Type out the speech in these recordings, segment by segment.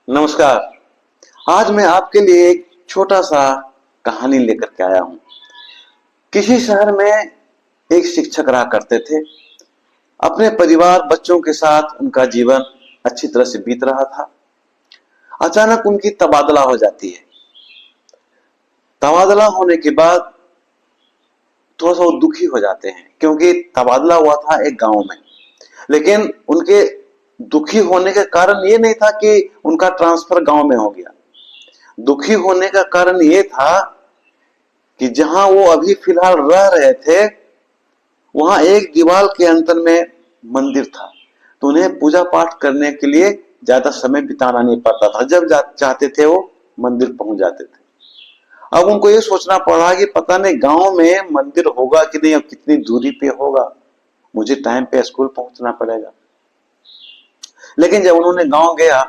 नमस्कार। आज मैं आपके लिए एक छोटा सा कहानी लेकर के आया हूं। किसी शहर में एक शिक्षक रहा करते थे। अपने परिवार बच्चों के साथ उनका जीवन अच्छी तरह से बीत रहा था। अचानक उनकी तबादला हो जाती है। तबादला होने के बाद थोड़ा सा वो दुखी हो जाते हैं, क्योंकि तबादला हुआ था एक गांव में। लेकिन उनके दुखी होने का कारण ये नहीं था कि उनका ट्रांसफर गांव में हो गया। दुखी होने का कारण ये था कि जहां वो अभी फिलहाल रह रहे थे, वहां एक दीवार के अंतर में मंदिर था, तो उन्हें पूजा पाठ करने के लिए ज्यादा समय बिताना नहीं पड़ता था। जब चाहते थे वो मंदिर पहुंच जाते थे। अब उनको ये सोचना पड़ा कि पता नहीं गांव में मंदिर होगा कि नहीं, और कितनी दूरी पे होगा, मुझे टाइम पे स्कूल पहुंचना पड़ेगा। लेकिन जब उन्होंने गांव गया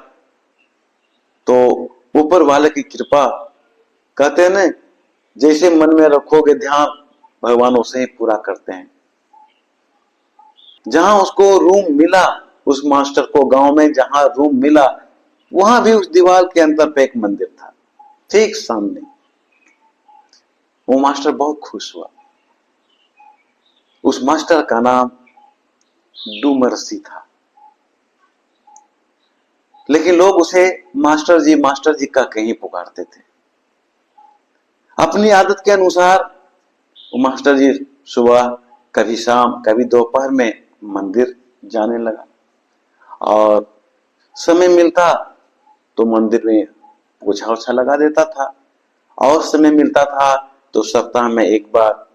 तो ऊपर वाले की कृपा, कहते हैं ना, जैसे मन में रखोगे ध्यान, भगवान उसे ही पूरा करते हैं। जहां उसको रूम मिला, उस मास्टर को गांव में जहां रूम मिला, वहां भी उस दीवार के अंदर पे एक मंदिर था, ठीक सामने। वो मास्टर बहुत खुश हुआ। उस मास्टर का नाम डूमरसी था, लेकिन लोग उसे मास्टर जी का कहीं पुकारते थे। अपनी आदत के अनुसार वो मास्टर जी सुबह, कभी शाम, कभी दोपहर में मंदिर जाने लगा, और समय मिलता तो मंदिर में पोछा ओछा लगा देता था, और समय मिलता था तो सप्ताह में एक बार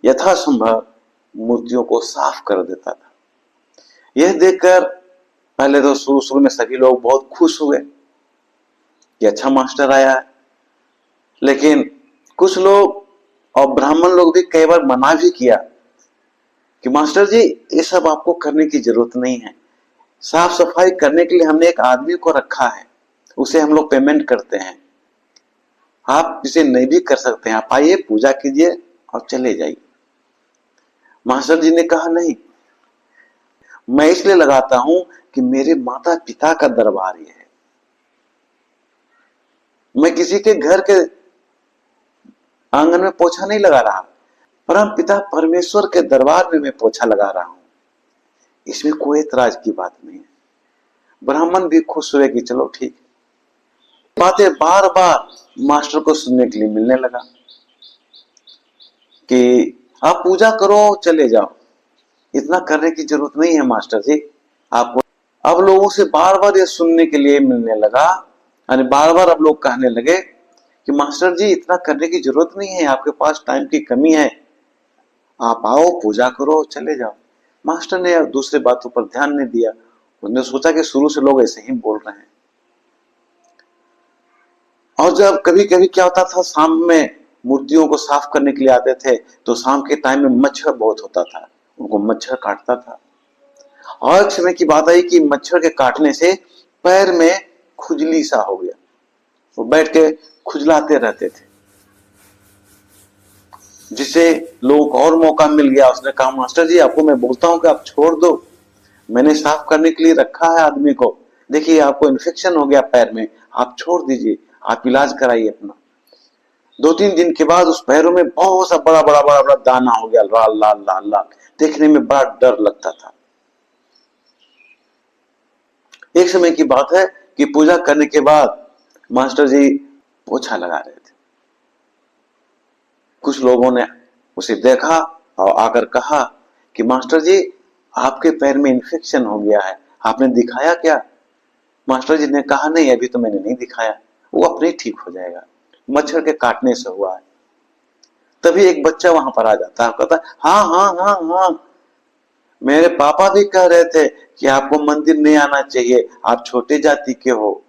यथासंभव मूर्तियों को साफ कर देता था। यह देखकर पहले तो शुरू शुरू में सभी लोग बहुत खुश हुए कि अच्छा मास्टर आया है। लेकिन कुछ लोग और ब्राह्मण लोग भी कई बार मना भी किया कि मास्टर जी, ये सब आपको करने की जरूरत नहीं है। साफ सफाई करने के लिए हमने एक आदमी को रखा है, उसे हम लोग पेमेंट करते हैं, आप इसे नहीं भी कर सकते हैं, आप आइए पूजा कीजिए और चले जाइए। मास्टर जी ने कहा, नहीं, मैं इसलिए लगाता हूं कि मेरे माता पिता का दरबार ये है। मैं किसी के घर के आंगन में पोछा नहीं लगा रहा, परम पिता परमेश्वर के दरबार में मैं पोछा लगा रहा हूं। इसमें कोई एतराज की बात नहीं है। ब्राह्मण भी खुश हुए कि चलो ठीक। बातें बार बार मास्टर को सुनने के लिए मिलने लगा कि आप पूजा करो, चले जाओ, इतना करने की जरूरत नहीं है मास्टर जी आपको। अब लोगों से बार बार ये सुनने के लिए मिलने लगा, यानी बार बार अब लोग कहने लगे कि मास्टर जी, इतना करने की जरूरत नहीं है, आपके पास टाइम की कमी है, आप आओ पूजा करो चले जाओ। मास्टर ने दूसरे बातों पर ध्यान नहीं दिया। उसने सोचा कि शुरू से लोग ऐसे ही बोल रहे हैं। और जब कभी कभी क्या होता था, शाम में मूर्तियों को साफ करने के लिए आते थे, तो शाम के टाइम में मच्छर बहुत होता था, उनको मच्छर काटता था। और एक समय की बात आई कि मच्छर के काटने से पैर में खुजली सा हो गया, वो बैठ के खुजलाते रहते थे, जिससे लोगों को और मौका मिल गया। उसने कहा, मास्टर जी, आपको मैं बोलता हूं कि आप छोड़ दो, मैंने साफ करने के लिए रखा है आदमी को, देखिए आपको इन्फेक्शन हो गया पैर में, आप छोड़ दीजिए, आप इलाज कराइए अपना। 2-3 दिन के बाद उस पैरों में बहुत सा बड़ा बड़ा बड़ा बड़ा दाना हो गया, लाल लाल लाल लाल, देखने में बड़ा डर लगता था। एक समय की बात है कि पूजा करने के बाद मास्टर जी पोछा लगा रहे थे। कुछ लोगों ने उसे देखा और आकर कहा कि मास्टर जी, आपके पैर में इन्फेक्शन हो गया है, आपने दिखाया क्या? मास्टर जी ने कहा, नहीं, अभी तो मैंने नहीं दिखाया, वो अपने ठीक हो जाएगा, मच्छर के काटने से हुआ है। तभी एक बच्चा वहां पर आ जाता है, कहता है, हाँ हाँ हाँ हाँ, मेरे पापा भी कह रहे थे कि आपको मंदिर नहीं आना चाहिए, आप छोटे जाति के हो।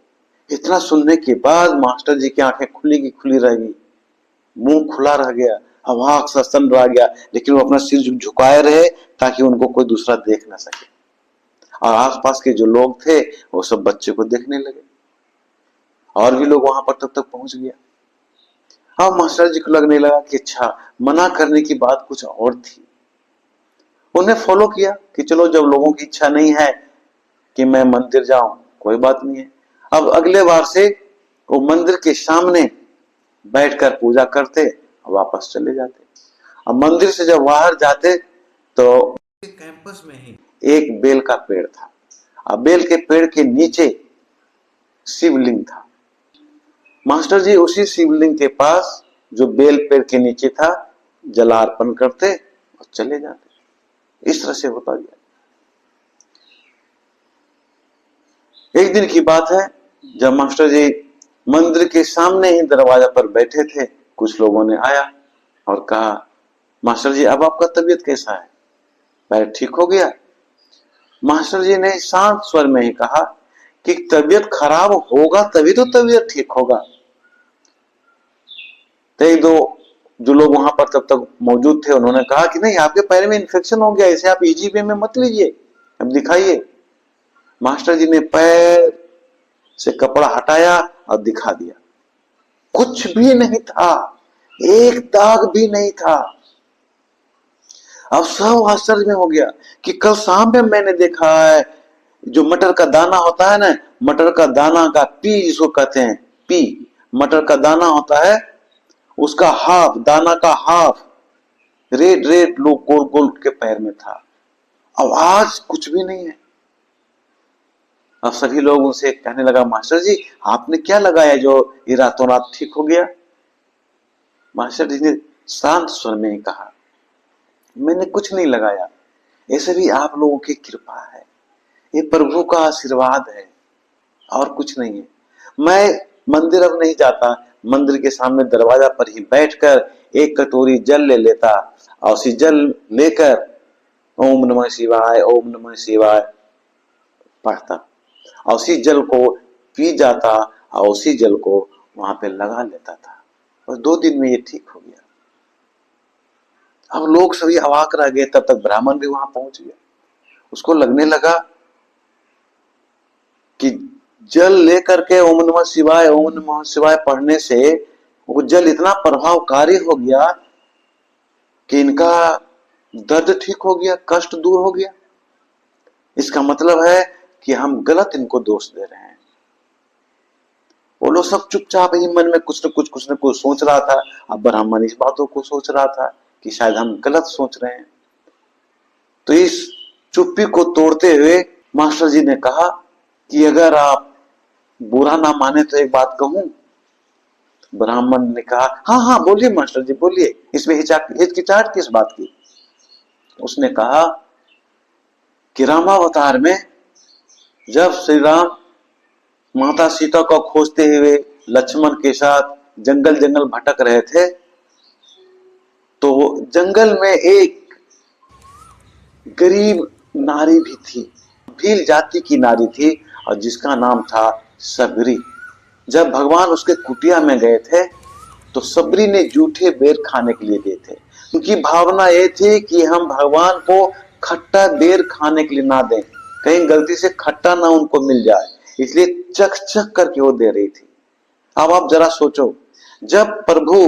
इतना सुनने के बाद मास्टर जी की आंखें खुली की खुली रह गई, मुंह खुला रह गया, अवाक सा सन रह गया, लेकिन वो अपना सिर झुकाए रहे ताकि उनको कोई दूसरा देख ना सके। और आसपास के जो लोग थे वो सब बच्चे को देखने लगे, और भी लोग वहां पर तब तक पहुंच गया। अब मास्टर जी को लगने लगा कि अच्छा, मना करने की बात कुछ और थी। उन्हें फॉलो किया कि चलो, जब लोगों की इच्छा नहीं है कि मैं मंदिर जाऊं, कोई बात नहीं है, अब अगले बार से वो मंदिर के सामने बैठकर पूजा करते और वापस चले जाते। अब मंदिर से जब बाहर जाते तो कैंपस में ही एक बेल का पेड़ था। अब बेल के पेड़ के नीचे शिवलिंग था। मास्टर जी उसी शिवलिंग के पास जो बेल पेड़ के नीचे था जलार्पण करते और चले जाते। इस तरह से होता गया। एक दिन की बात है, जब मास्टर जी मंदिर के सामने ही दरवाजा पर बैठे थे, कुछ लोगों ने आया और कहा, मास्टर जी अब आपका तबीयत कैसा है, पैर ठीक हो गया? मास्टर जी ने शांत स्वर में ही कहा कि तबीयत खराब होगा तभी तो तबीयत ठीक होगा। तो एक दो जो लोग वहां पर तब तक मौजूद थे उन्होंने कहा कि नहीं, आपके पैर में इन्फेक्शन हो गया, इसे आप इजी वे में मत लीजिए, अब दिखाइए। मास्टर जी ने पैर से कपड़ा हटाया और दिखा दिया, कुछ भी नहीं था, एक दाग भी नहीं था। अब सब आश्चर्य में हो गया कि कल शाम में मैंने देखा है, जो मटर का दाना होता है ना, मटर का दाना का पी जिसको कहते हैं, पी मटर का दाना होता है, उसका हाफ, दाना का हाफ रेड रेड लोग गोल गोल के पैर में था। अब आज कुछ भी नहीं है। अब सभी लोग उनसे कहने लगा, मास्टर जी आपने क्या लगाया जो ये रातों रात ठीक हो गया? मास्टर जी ने शांत स्वर में ही कहा, मैंने कुछ नहीं लगाया, ये सभी आप लोगों की कृपा है, ये प्रभु का आशीर्वाद है और कुछ नहीं है। मैं मंदिर अब नहीं जाता, मंदिर के सामने दरवाजा पर ही बैठकर एक कटोरी जल ले लेता और उसी जल लेकर ओम नमः शिवाय ओम नमः शिवाय पढ़ता और उसी जल को पी जाता और उसी जल को वहां पे लगा लेता था और 2 दिन में ये ठीक हो गया। अब लोग सभी अवाक रह गए। तब तक ब्राह्मण भी वहां पहुंच गया। उसको लगने लगा कि जल लेकर के ओम नमः शिवाय पढ़ने से वो जल इतना प्रभावकारी हो गया कि इनका दर्द ठीक हो गया, कष्ट दूर हो गया। इसका मतलब है कि हम गलत इनको दोष दे रहे हैं। वो लोग सब चुपचाप ही मन में कुछ न कुछ सोच रहा था। अब ब्राह्मण इस बातों को सोच रहा था कि शायद हम गलत सोच रहे हैं। तो इस चुप्पी को तोड़ते हुए मास्टर जी ने कहा कि अगर आप बुरा ना माने तो एक बात कहूं। ब्राह्मण ने कहा, हाँ हाँ बोलिए मास्टर जी बोलिए, इसमें हिचकिचाहट किस बात की? उसने कहा कि रामावतार में जब श्री राम माता सीता को खोजते हुए लक्ष्मण के साथ जंगल जंगल भटक रहे थे, तो जंगल में एक गरीब नारी भी थी, भील जाति की नारी थी और जिसका नाम था सबरी। जब भगवान उसके कुटिया में गए थे तो सबरी ने जूठे बेर खाने के लिए दिए थे। उनकी भावना ये थी कि हम भगवान को खट्टा बेर खाने के लिए ना दें, कहीं गलती से खट्टा ना उनको मिल जाए, इसलिए चख चख करके वो दे रही थी। अब आप जरा सोचो, जब प्रभु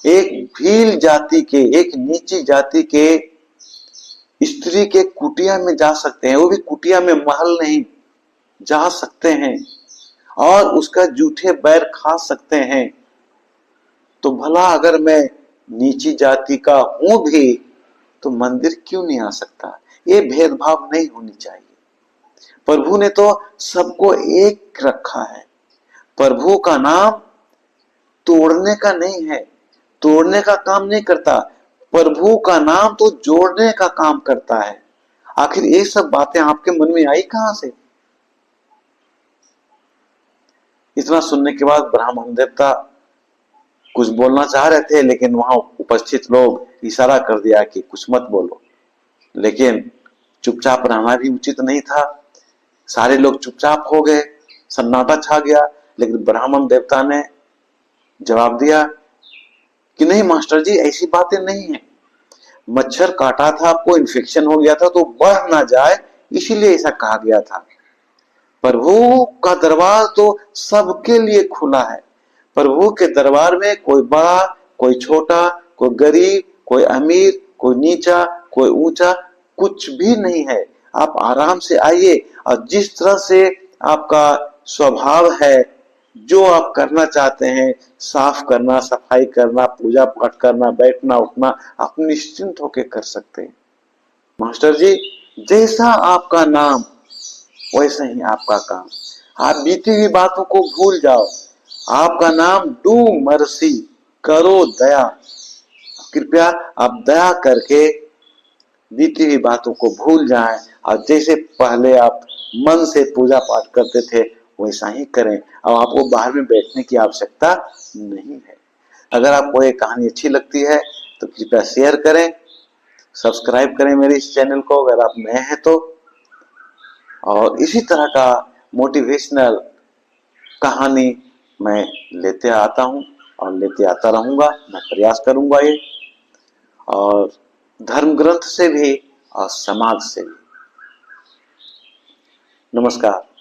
एक भील जाति के, एक नीची जाति के स्त्री के कुटिया में जा सकते हैं, वो भी कुटिया में, महल नहीं, जा सकते हैं और उसका जूठे बैर खा सकते हैं, तो भला अगर मैं नीची जाति का हूं भी तो मंदिर क्यों नहीं आ सकता? ये भेदभाव नहीं होनी चाहिए। प्रभु ने तो सबको एक रखा है। प्रभु का नाम तोड़ने का नहीं है, तोड़ने का काम नहीं करता। प्रभु का नाम तो जोड़ने का काम करता है। आखिर ये सब बातें आपके मन में आई कहां से? इतना सुनने के बाद ब्राह्मण देवता कुछ बोलना चाह रहे थे, लेकिन वहां उपस्थित लोग इशारा कर दिया कि कुछ मत बोलो। लेकिन चुपचाप रहना भी उचित नहीं था। सारे लोग चुपचाप हो गए, सन्नाटा छा गया। लेकिन ब्राह्मण देवता ने जवाब दिया कि नहीं मास्टर जी, ऐसी बातें नहीं है। मच्छर काटा था, आपको इन्फेक्शन हो गया था तो बढ़ ना जाए, इसीलिए ऐसा कहा गया था। प्रभु का दरबार तो सबके लिए खुला है। प्रभु के दरबार में कोई बड़ा, कोई छोटा, कोई गरीब, कोई अमीर, कोई नीचा, कोई ऊंचा, कुछ भी नहीं है। आप आराम से आइए और जिस तरह से आपका स्वभाव है, जो आप करना चाहते हैं, साफ करना, सफाई करना, पूजा पाठ करना, बैठना उठना, आप निश्चिंत होकर कर सकते हैं। मास्टर जी, जैसा आपका नाम वैसा ही आपका काम। आप बीती हुई बातों को भूल जाओ। आपका नाम डू मर्सी, करो दया। कृपया आप दया करके बीती हुई बातों को भूल जाएं और जैसे पहले आप मन से पूजा पाठ करते थे वैसा ही करें। अब आपको बाहर में बैठने की आवश्यकता नहीं है। अगर आपको ये कहानी अच्छी लगती है तो कृपया शेयर करें, सब्सक्राइब करें मेरे इस चैनल को अगर आप नए हैं तो। और इसी तरह का मोटिवेशनल कहानी मैं लेते आता हूँ और लेते आता रहूंगा। मैं प्रयास करूंगा ये, और धर्म ग्रंथ से भी और समाज से भी। नमस्कार।